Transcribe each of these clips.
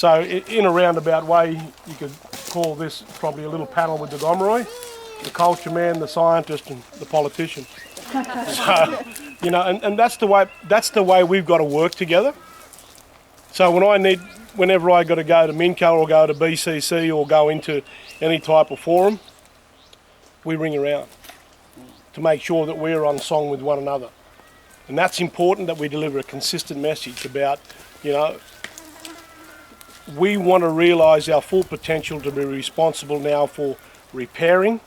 So in a roundabout way, you could call this probably a little panel with the Gomilaroi, the culture man, the scientist, and the politician. So, you know, and that's the way we've got to work together. So whenever I got to go to Minco or go to BCC or go into any type of forum, we ring around to make sure that we're on song with one another. And that's important, that we deliver a consistent message about, you know, we want to realise our full potential to be responsible now for repairing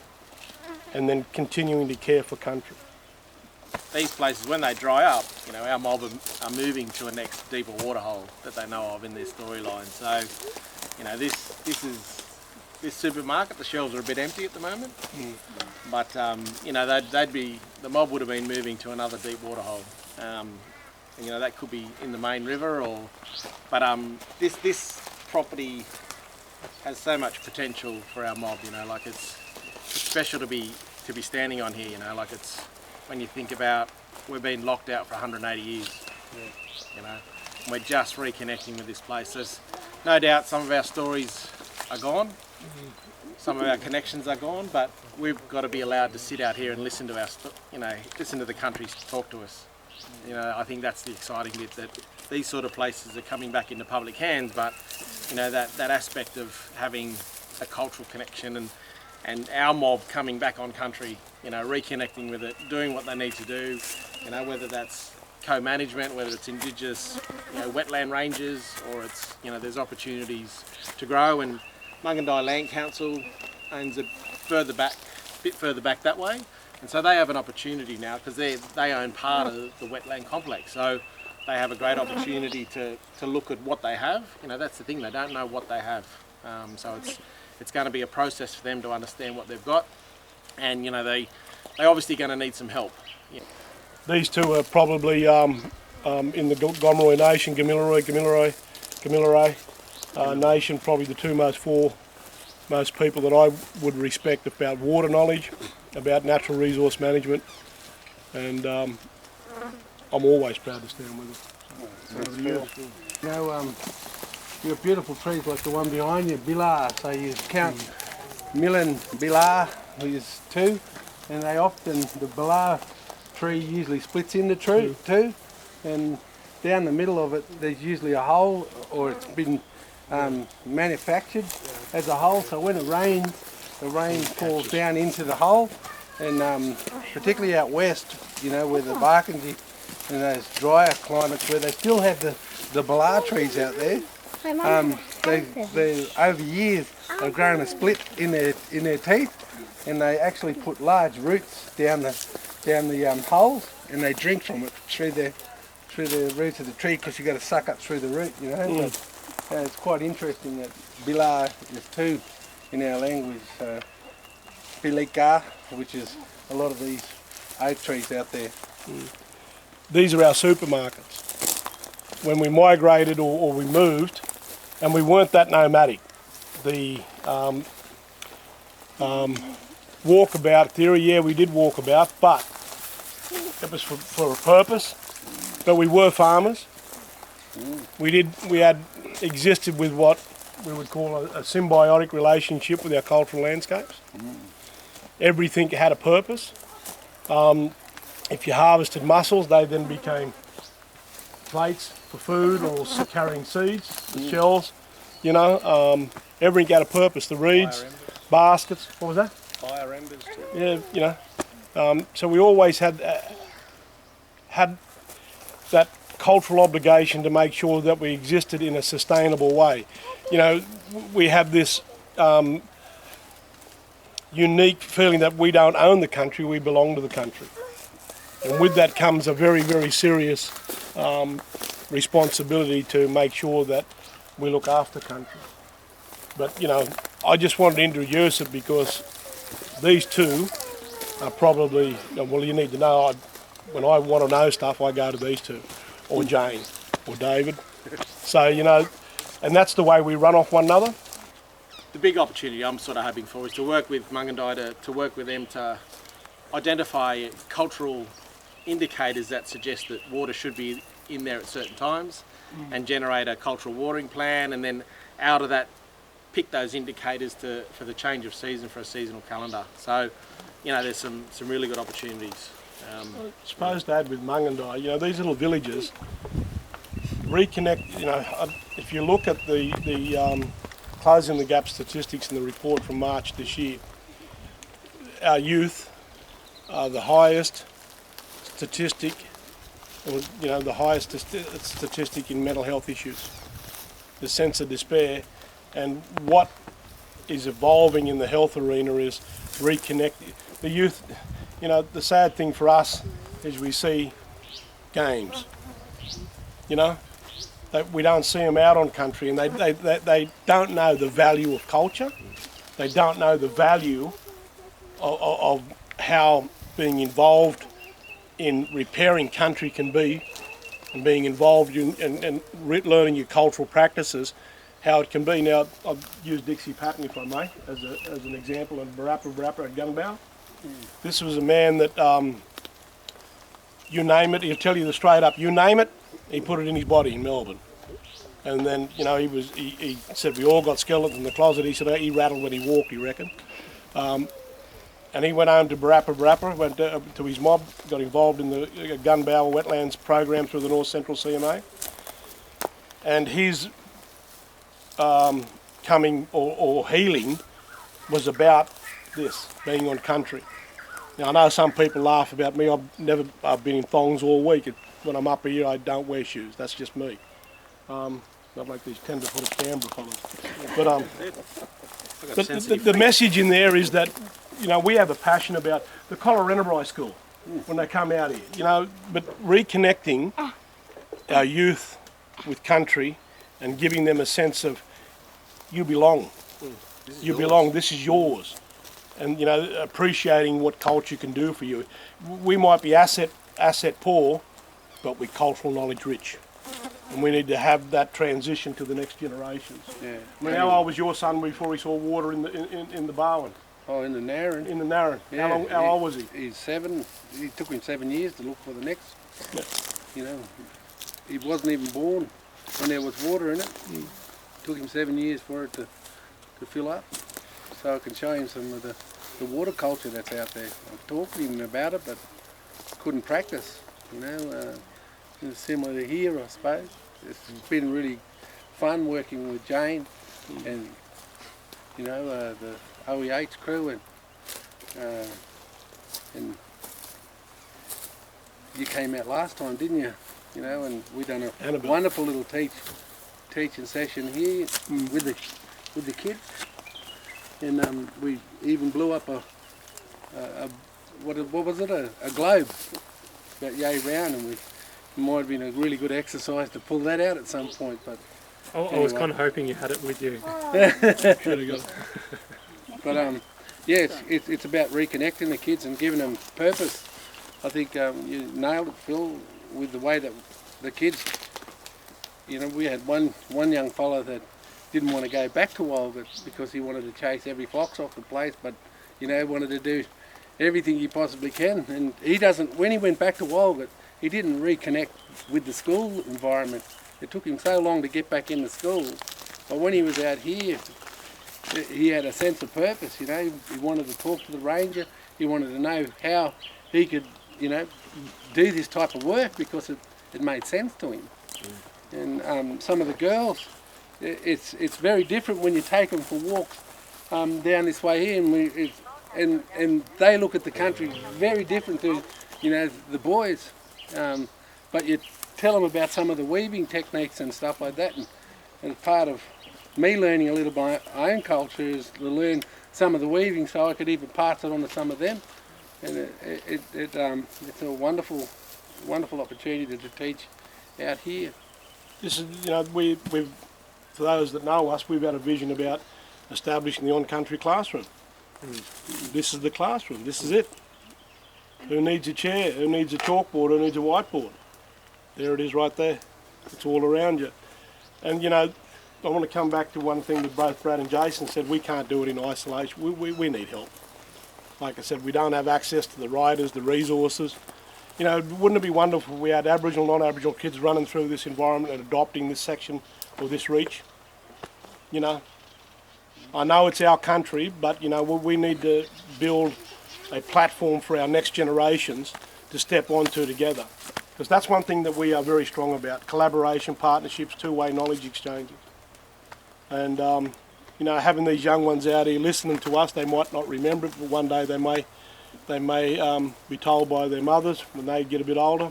and then continuing to care for country. These places, when they dry up, you know, our mob are moving to a next deeper waterhole that they know of in their storyline. So, you know, this supermarket, the shelves are a bit empty at the moment, but you know, the mob would have been moving to another deep waterhole. You know, that could be in the main river, but this property has so much potential for our mob. You know, like it's special to be standing on here. You know, like it's, when you think about, we've been locked out for 180 years. You know, and we're just reconnecting with this place. There's no doubt some of our stories are gone, some of our connections are gone, but we've got to be allowed to sit out here and listen to listen to the country talk to us. You know, I think that's the exciting bit, that these sort of places are coming back into public hands, but you know, that aspect of having a cultural connection and our mob coming back on country, you know, reconnecting with it, doing what they need to do, you know, whether that's co-management, whether it's Indigenous, you know, wetland ranges, or it's, you know, there's opportunities to grow. And Mungindi Land Council owns a bit further back that way, and so they have an opportunity now, because they own part of the wetland complex, so they have a great opportunity to look at what they have. You know, that's the thing, they don't know what they have, so it's going to be a process for them to understand what they've got, and you know, they obviously going to need some help. Yeah. These two are probably in the Gomilaroi Nation, Gomilaroi Nation, probably the most people that I would respect about water knowledge, about natural resource management, and I'm always proud to stand with them. You know, your beautiful trees like the one behind you, Bilar, so you count Milan Bilar, is 2, and they often, the Bilar tree usually splits into two, and down the middle of it there's usually a hole, or it's been manufactured as a hole, so when it rains, the rain falls down into the hole, and particularly out west, you know, where the Barkindji and those drier climates where they still have the Bilar trees out there, they over years they've grown a split in their teeth, and they actually put large roots down the holes, and they drink from it through the roots of the tree, because you've got to suck up through the root, you know. But, it's quite interesting that Bilar is 2 in our language, Bilika, which is a lot of these oak trees out there. These are our supermarkets. When we migrated or we moved, and we weren't that nomadic, the walkabout theory, yeah, we did walk about, but it was for a purpose. But we were farmers. We had existed with what we would call a symbiotic relationship with our cultural landscapes. Everything had a purpose. If you harvested mussels, they then became plates for food, or carrying seeds, the shells, you know. Everything had a purpose. The reeds, baskets, what was that? Fire embers too. Yeah, you know. So we always had that cultural obligation to make sure that we existed in a sustainable way. You know, we have this unique feeling that we don't own the country, we belong to the country. And with that comes a very, very serious responsibility to make sure that we look after country. But, you know, I just wanted to introduce it because these two are probably, well, you need to know, when I want to know stuff, I go to these two, or Jane, or David. So, you know, and that's the way we run off one another. The big opportunity I'm sort of hoping for is to work with Mungindi, to work with them to identify cultural indicators that suggest that water should be in there at certain times, and generate a cultural watering plan, and then out of that pick those indicators for the change of season for a seasonal calendar. So, you know, there's some really good opportunities. I suppose to add with Mungandai, you know, these little villages reconnect. You know, if you look at the closing the gap statistics in the report from March this year, our youth are the highest statistic, or, you know, the highest statistic in mental health issues, the sense of despair. And what is evolving in the health arena is reconnect the youth. You know, the sad thing for us is we see games, you know, we don't see them out on country, and they don't know the value of culture. They don't know the value of how being involved in repairing country can be, and being involved in learning your cultural practices, how it can be. Now, I've used Dixie Patton, if I may, as an example of Barappa at Gunbow. This was a man that, you name it, he'll tell you the straight up, you name it, he put it in his body in Melbourne. And then, you know, he said we all got skeletons in the closet. He said he rattled when he walked, he reckoned. And he went home to Barappa, went to his mob, got involved in the Gunbow wetlands program through the North Central CMA. And his coming or healing was about this, being on country. Now, I know some people laugh about me. I've been in thongs all week. When I'm up here, I don't wear shoes. That's just me. Not like these 10-foot Canberra fellas. But the message in there is that, you know, we have a passion about the Gomilaroi school when they come out here, you know, but reconnecting our youth with country and giving them a sense of you belong. You belong, this is yours. And, you know, appreciating what culture can do for you. We might be asset poor, but we're cultural knowledge rich. And we need to have that transition to the next generations. Yeah. I mean, how old was your son before he saw water in the Barwon? Oh, in the Narran. In the Narran. Yeah. How old was he? He's 7. It took him 7 years to look for the next. Yeah. You know, he wasn't even born when there was water in it. It took him 7 years for it to fill up. So I can show him some of the water culture that's out there. I've talked to him about it, but couldn't practice, you know. Similar to here, I suppose. It's been really fun working with Jane and, you know, the OEH crew, and you came out last time, didn't you? You know, and we done a wonderful little teaching session here with the kids, and we even blew up a what was it? A globe about yay round, and it might have been a really good exercise to pull that out at some point. But I was kind of hoping you had it with you. But yeah, it's about reconnecting the kids and giving them purpose. I think you nailed it, Phil, with the way that the kids, you know, we had one young fellow that didn't want to go back to Walgett because he wanted to chase every fox off the place, but, you know, wanted to do everything he possibly can. And he doesn't, when he went back to Walgett, he didn't reconnect with the school environment. It took him so long to get back into school. But when he was out here, he had a sense of purpose, you know. He wanted to talk to the ranger. He wanted to know how he could, you know, do this type of work because it made sense to him. And some of the girls, it's very different when you take them for walks down this way here, and they look at the country very different to, you know, the boys. But you tell them about some of the weaving techniques and stuff like that, and part of me learning a little about my own culture is to learn some of the weaving so I could even pass it on to some of them. And it's a wonderful opportunity to teach out here. This is, you know, we've, for those that know us, we've had a vision about establishing the on-country classroom. This is the classroom, this is it. Who needs a chair, who needs a chalkboard, who needs a whiteboard? There it is right there. It's all around you. And, you know, I want to come back to one thing that both Brad and Jason said. We can't do it in isolation. We need help. Like I said, we don't have access to the riders, the resources. You know, wouldn't it be wonderful if we had Aboriginal, non-Aboriginal kids running through this environment and adopting this section or this reach? You know, I know it's our country, but you know, we need to build a platform for our next generations to step onto together. Because that's one thing that we are very strong about: collaboration, partnerships, two-way knowledge exchanges. And you know, having these young ones out here listening to us, they might not remember it, but one day they may be told by their mothers when they get a bit older,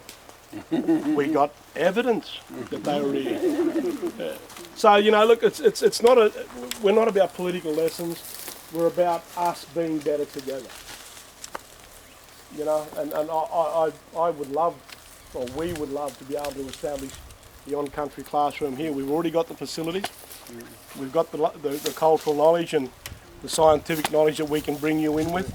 we got evidence that they were here. So you know, look, it's not we're not about political lessons. We're about us being better together. You know, and I would love, or we would love to be able to establish the on-country classroom here. We've already got the facilities. We've got the cultural knowledge and the scientific knowledge that we can bring you in with.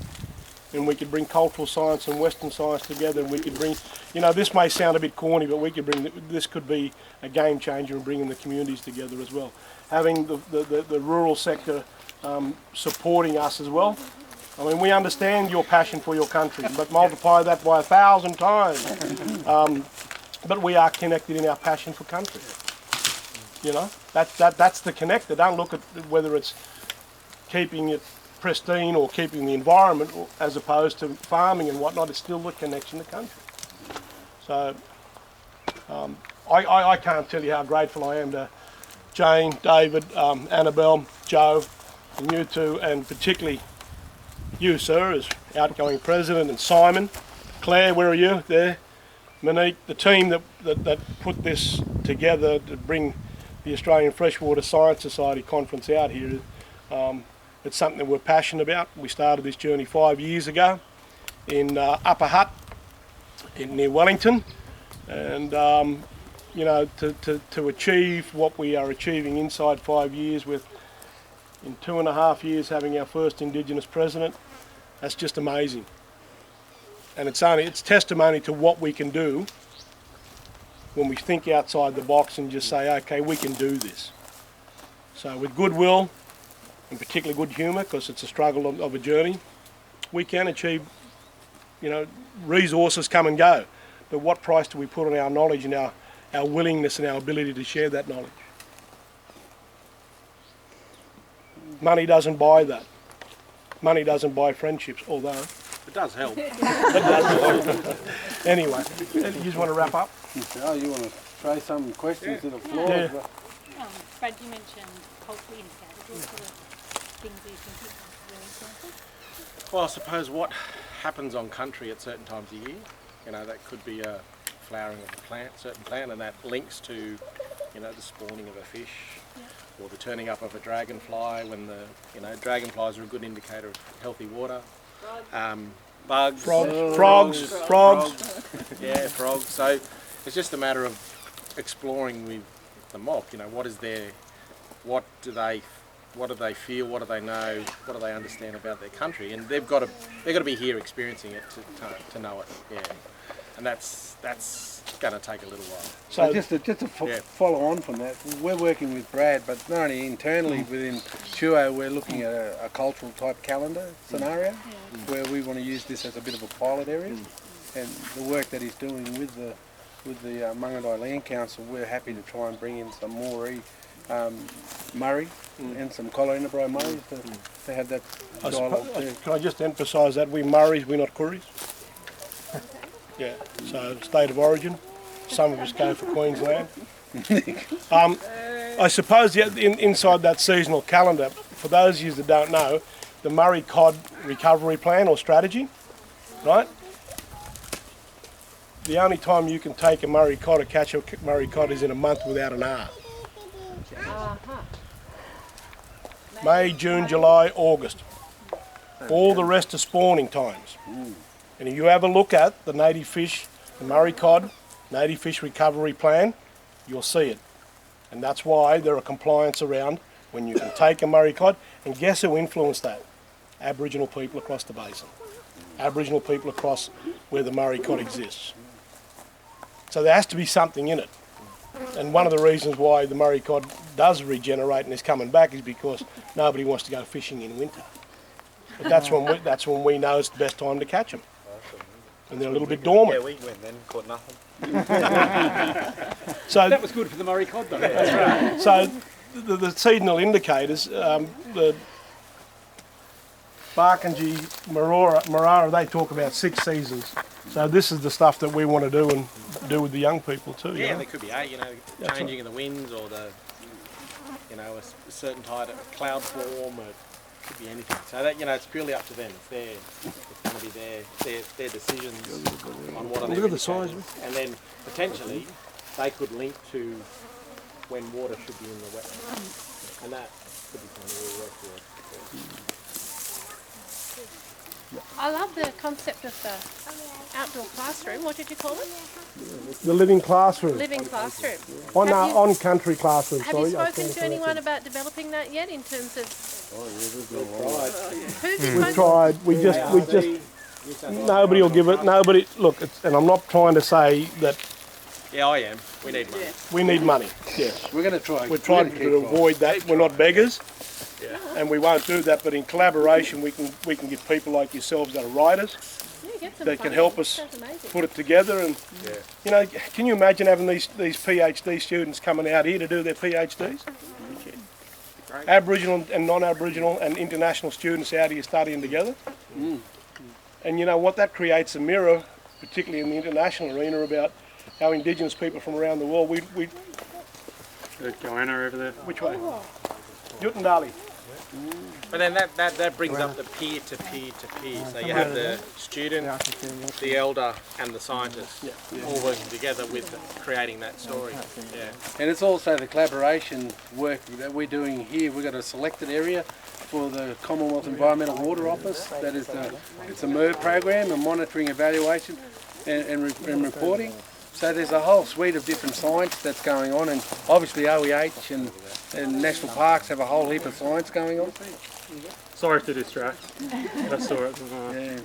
And we could bring cultural science and Western science together, and we could bring, you know, this may sound a bit corny, but we could bring, this could be a game changer in bringing the communities together as well. Having the rural sector supporting us as well. I mean, we understand your passion for your country, but multiply that by 1,000 times. But we are connected in our passion for country. You know, that's the connector. Don't look at whether it's keeping it pristine or keeping the environment as opposed to farming and whatnot. It's still the connection to country. So I can't tell you how grateful I am to Jane, David, Annabelle, Joe, and you two, and particularly you, sir, as outgoing president, and Simon, Claire, where are you? There. Monique, the team that put this together to bring the Australian Freshwater Science Society conference out here. It's something that we're passionate about. We started this journey 5 years ago in Upper Hutt near Wellington, and you know, to achieve what we are achieving inside 5 years, with in 2.5 years having our first Indigenous president, that's just amazing. And it's testimony to what we can do when we think outside the box and just say, okay, we can do this. So with goodwill, and particularly good humour, because it's a struggle of a journey, we can achieve, you know, resources come and go. But what price do we put on our knowledge and our willingness and our ability to share that knowledge? Money doesn't buy that. Money doesn't buy friendships, although... It does help. Anyway, you just want to wrap up? Oh, you want to throw some questions to the floor? Yeah. Brad, you mentioned culturally indicators. What sort of things do you think are really important? Well, I suppose what happens on country at certain times of year, you know, that could be a flowering of a plant, certain plant, and that links to, you know, the spawning of a fish, or the turning up of a dragonfly, when the, you know, dragonflies are a good indicator of healthy water. Bugs, frogs. Yeah, frogs. So it's just a matter of exploring with the mob. You know, what do they feel? What do they know? What do they understand about their country? And they've got to be here experiencing it to know it. Yeah, and that's going to take a little while. So just to follow on from that, we're working with Brad, but not only internally within Chuo, we're looking at a cultural type calendar scenario where we want to use this as a bit of a pilot area. And the work that he's doing with the Mungardai Land Council, we're happy to try and bring in some Maori Murray and some Gomilaroi Murrays to have that dialogue too. Can I just emphasise that we're Murrays, we're not Kooris? Yeah, so state of origin. Some of us go for Queensland. I suppose inside that seasonal calendar, for those of you that don't know, the Murray Cod recovery plan or strategy, right? The only time you can take a Murray Cod or catch a Murray Cod is in a month without an R. May, June, July, August. All the rest are spawning times. And if you have a look at the native fish, the Murray Cod native fish recovery plan, you'll see it. And that's why there are compliance around when you can take a Murray Cod. And guess who influenced that? Aboriginal people across the basin. Aboriginal people across where the Murray Cod exists. So there has to be something in it. And one of the reasons why the Murray Cod does regenerate and is coming back is because nobody wants to go fishing in winter. But that's when we know it's the best time to catch them. and they're a little bit dormant. Yeah, we went then, caught nothing. So That was good for the Murray cod though. So the seasonal indicators, the Barkindji, Marara, they talk about 6 seasons. So this is the stuff that we want to do and do with the young people too. Yeah, you know? there could be 8, changing of the winds or the, a certain tide of cloud form, or it could be anything. So that, it's purely up to them. It's going to be their decisions on what are Look at the size. And then potentially they could link to when water should be in the wetlands. And that could be something we'll work towards. I love the concept of the outdoor classroom. What did you call it? The living classroom. Living classroom. On country classroom. Have you spoken to anyone about developing that yet in terms of... Who've you We've spoken tried. We just nobody will give it. Nobody. Look, and I'm not trying to say that Yeah, I am. We need money. we need money. Yes. We're going to try. We're trying to avoid that. We're not beggars, and we won't do that. But in collaboration, we can get people like yourselves that are writers get some that can funding? help us Sounds amazing. put it together. And can you imagine having these PhD students coming out here to do their PhDs? Aboriginal and non-Aboriginal and international students out here studying together. And you know what? That creates a mirror, particularly in the international arena, about how Indigenous people from around the world. We Joanna over there. which way? Yutundali. But then that brings up the peer-to-peer-to-peer. So you have the student, the elder and the scientist all working together with creating that story. Yeah. And it's also the collaboration work that we're doing here. We've got a selected area for the Commonwealth Environmental Water Office. That is it's a MERV program, a monitoring, evaluation and reporting. So there's a whole suite of different science that's going on, and obviously OEH and national parks have a whole heap of science going on. Sorry to distract. I saw it. Yeah.